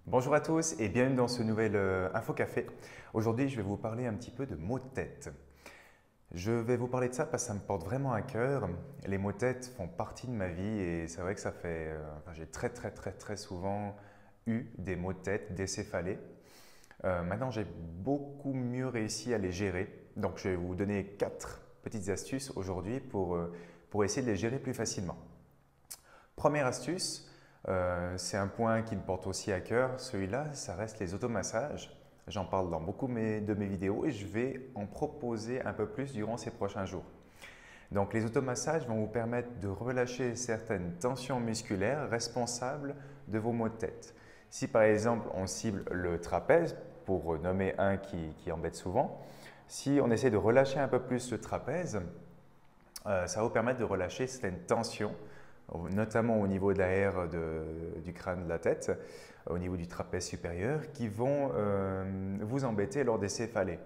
Bonjour à tous et bienvenue dans ce nouvel Info Café. Aujourd'hui, je vais vous parler un petit peu de maux de tête. Je vais vous parler de ça parce que ça me porte vraiment à cœur. Les maux de tête font partie de ma vie et c'est vrai que ça fait, j'ai très souvent eu des maux de tête, des céphalées. Maintenant, j'ai beaucoup mieux réussi à les gérer. Donc, je vais vous donner 4 petites astuces aujourd'hui pour essayer de les gérer plus facilement. Première astuce, c'est un point qui me porte aussi à cœur. Celui-là, ça reste les automassages. J'en parle dans beaucoup de mes vidéos et je vais en proposer un peu plus durant ces prochains jours. Donc, les automassages vont vous permettre de relâcher certaines tensions musculaires responsables de vos maux de tête. Si par exemple, on cible le trapèze, pour nommer un qui embête souvent, si on essaie de relâcher un peu plus le trapèze, ça va vous permettre de relâcher certaines tensions, notamment au niveau de l'air du crâne de la tête, au niveau du trapèze supérieur, qui vont vous embêter lors des céphalées.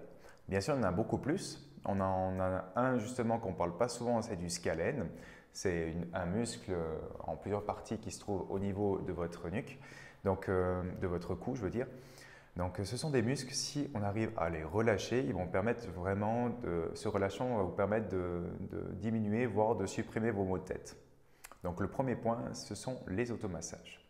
Bien sûr, il y en a beaucoup plus. On en a un justement qu'on ne parle pas souvent, c'est du scalène. C'est un muscle en plusieurs parties qui se trouve au niveau de votre nuque, donc de votre cou, je veux dire. Donc, ce sont des muscles, si on arrive à les relâcher, ils vont permettre vraiment ce relâchement va vous permettre de diminuer, voire de supprimer vos maux de tête. Donc, le premier point, ce sont les automassages.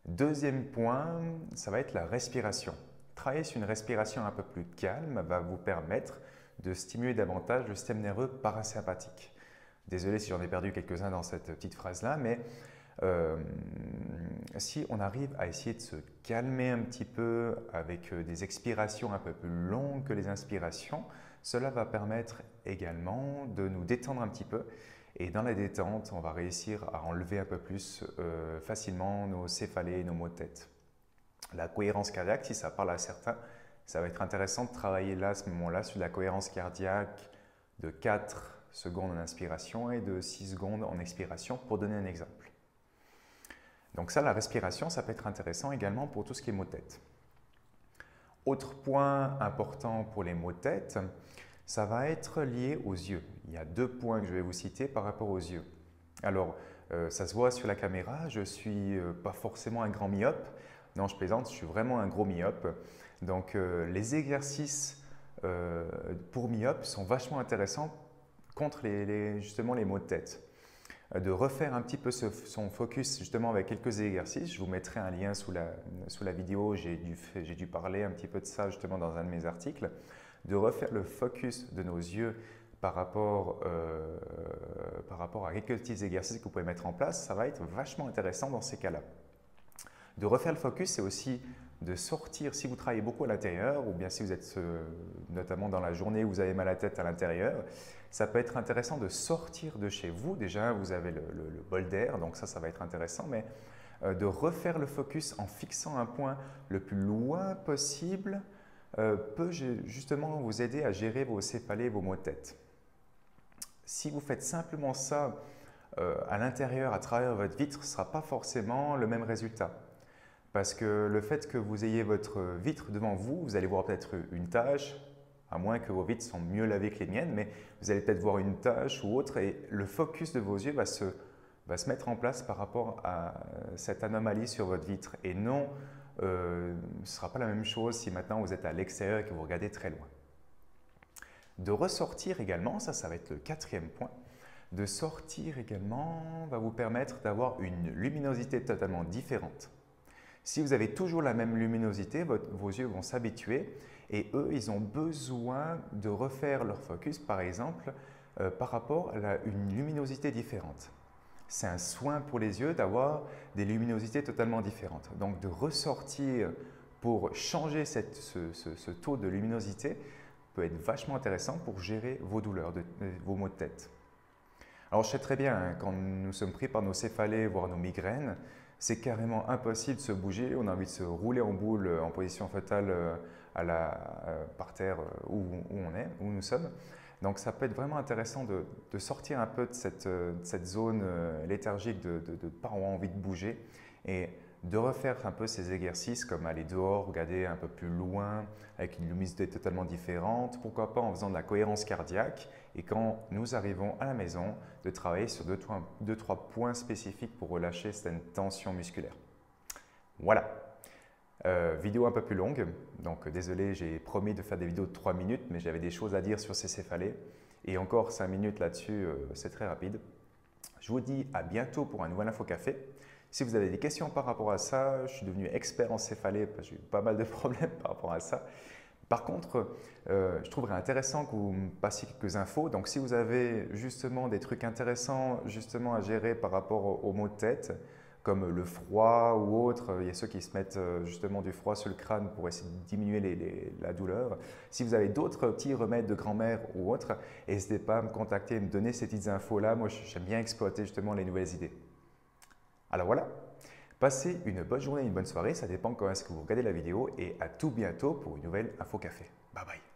Deuxième point, ça va être la respiration. Travailler sur une respiration un peu plus calme va vous permettre de stimuler davantage le système nerveux parasympathique. Désolé si j'en ai perdu quelques-uns dans cette petite phrase-là, mais si on arrive à essayer de se calmer un petit peu avec des expirations un peu plus longues que les inspirations, cela va permettre également de nous détendre un petit peu. Et dans la détente, on va réussir à enlever un peu plus facilement nos céphalées et nos maux de tête. La cohérence cardiaque, si ça parle à certains, ça va être intéressant de travailler là, à ce moment-là, sur la cohérence cardiaque de 4 secondes en inspiration et de 6 secondes en expiration, pour donner un exemple. Donc ça, la respiration, ça peut être intéressant également pour tout ce qui est maux de tête. Autre point important pour les maux de tête, ça va être lié aux yeux. Il y a 2 points que je vais vous citer par rapport aux yeux. Alors, ça se voit sur la caméra, je ne suis pas forcément un grand myope. Non, je plaisante, je suis vraiment un gros myope. Donc, les exercices pour myope sont vachement intéressants contre justement les maux de tête. De refaire un petit peu son focus justement avec quelques exercices. Je vous mettrai un lien sous la vidéo, j'ai dû parler un petit peu de ça justement dans un de mes articles. De refaire le focus de nos yeux par rapport à quelques petits exercices que vous pouvez mettre en place, ça va être vachement intéressant dans ces cas-là. De refaire le focus, c'est aussi de sortir, si vous travaillez beaucoup à l'intérieur, ou bien si vous êtes notamment dans la journée où vous avez mal à la tête à l'intérieur, ça peut être intéressant de sortir de chez vous. Déjà, vous avez le bol d'air, donc ça va être intéressant, mais de refaire le focus en fixant un point le plus loin possible peut justement vous aider à gérer vos céphalées, vos maux de tête. Si vous faites simplement ça à l'intérieur, à travers votre vitre, ce ne sera pas forcément le même résultat. Parce que le fait que vous ayez votre vitre devant vous, vous allez voir peut-être une tache, à moins que vos vitres sont mieux lavées que les miennes, mais vous allez peut-être voir une tache ou autre et le focus de vos yeux va se mettre en place par rapport à cette anomalie sur votre vitre. Et non, ce ne sera pas la même chose si maintenant vous êtes à l'extérieur et que vous regardez très loin. De ressortir également, ça va être le 4e point, de sortir également va vous permettre d'avoir une luminosité totalement différente. Si vous avez toujours la même luminosité, vos yeux vont s'habituer et eux, ils ont besoin de refaire leur focus, par exemple, par rapport à une luminosité différente. C'est un soin pour les yeux d'avoir des luminosités totalement différentes. Donc, de ressortir pour changer ce taux de luminosité peut être vachement intéressant pour gérer vos douleurs, vos maux de tête. Alors, je sais très bien, hein, quand nous sommes pris par nos céphalées, voire nos migraines, c'est carrément impossible de se bouger. On a envie de se rouler en boule en position fœtale par terre où nous sommes. Donc, ça peut être vraiment intéressant de sortir un peu de cette zone léthargique de ne pas avoir envie de bouger et de refaire un peu ces exercices comme aller dehors, regarder un peu plus loin avec une luminosité totalement différente, pourquoi pas en faisant de la cohérence cardiaque et quand nous arrivons à la maison, de travailler sur 2-3 points spécifiques pour relâcher certaines tensions musculaires. Voilà. Vidéo un peu plus longue, donc désolé, j'ai promis de faire des vidéos de 3 minutes, mais j'avais des choses à dire sur ces céphalées. Et encore 5 minutes là-dessus, c'est très rapide. Je vous dis à bientôt pour un nouvel InfoCafé. Si vous avez des questions par rapport à ça, je suis devenu expert en céphalée parce que j'ai eu pas mal de problèmes par rapport à ça. Par contre, je trouverais intéressant que vous me passiez quelques infos. Donc, si vous avez justement des trucs intéressants justement à gérer par rapport aux maux de tête, comme le froid ou autre, il y a ceux qui se mettent justement du froid sur le crâne pour essayer de diminuer la douleur. Si vous avez d'autres petits remèdes de grand-mère ou autres, n'hésitez pas à me contacter et me donner ces petites infos-là. Moi, j'aime bien exploiter justement les nouvelles idées. Alors voilà, passez une bonne journée, une bonne soirée, ça dépend quand est-ce que vous regardez la vidéo et à tout bientôt pour une nouvelle Info Café. Bye bye.